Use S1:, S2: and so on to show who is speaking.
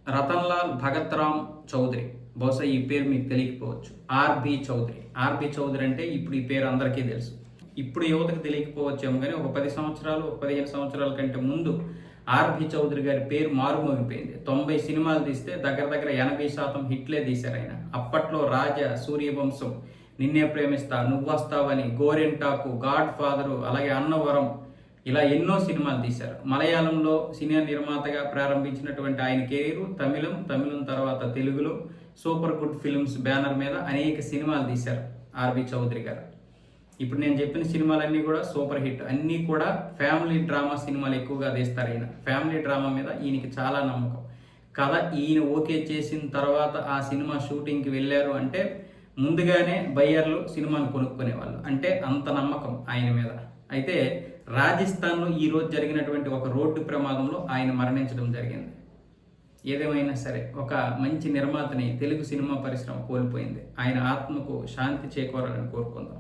S1: రతన్లాల్ భగత్ రామ్ చౌదరి. బహుశా ఈ పేరు మీకు తెలియకపోవచ్చు. ఆర్బి చౌదరి. ఆర్బి చౌదరి అంటే ఇప్పుడు ఈ పేరు అందరికీ తెలుసు. ఇప్పుడు యువతకు తెలియకపోవచ్చేమో కానీ ఒక 10 సంవత్సరాలు 15 సంవత్సరాల కంటే ముందు ఆర్బి చౌదరి గారి పేరు మారుమోగిపోయింది. 90 సినిమాలు తీస్తే దగ్గర దగ్గర 80% హిట్లే తీశారు ఆయన. అప్పట్లో రాజా, సూర్యవంశం, నిన్నే ప్రేమిస్తా, నువ్వొస్తావని, గోరెంటాకు, గాడ్ ఫాదరు, అలాగే అన్నవరం, ఇలా ఎన్నో సినిమాలు తీశారు. మలయాళంలో సినీ నిర్మాతగా ప్రారంభించినటువంటి ఆయన కెరీరు తమిళం తర్వాత తెలుగులో సూపర్ గుడ్ ఫిల్మ్స్ బ్యానర్ మీద అనేక సినిమాలు తీశారు ఆర్బి చౌదరి గారు. ఇప్పుడు నేను చెప్పిన సినిమాలన్నీ కూడా సూపర్ హిట్. అన్నీ కూడా ఫ్యామిలీ డ్రామా సినిమాలు ఎక్కువగా తీస్తారు ఈయన. ఫ్యామిలీ డ్రామా మీద ఈయనకి చాలా నమ్మకం. కథ ఈయన ఓకే చేసిన తర్వాత ఆ సినిమా షూటింగ్కి వెళ్ళారు అంటే ముందుగానే బయ్యర్లు సినిమాను కొనుక్కునేవాళ్ళు. అంటే అంత నమ్మకం ఆయన మీద. అయితే రాజస్థాన్లో ఈరోజు జరిగినటువంటి ఒక రోడ్డు ప్రమాదంలో ఆయన మరణించడం జరిగింది. ఏదేమైనా సరే ఒక మంచి నిర్మాతని తెలుగు సినిమా పరిశ్రమ కోల్పోయింది. ఆయన ఆత్మకు శాంతి చేకూరాలని కోరుకుందాం.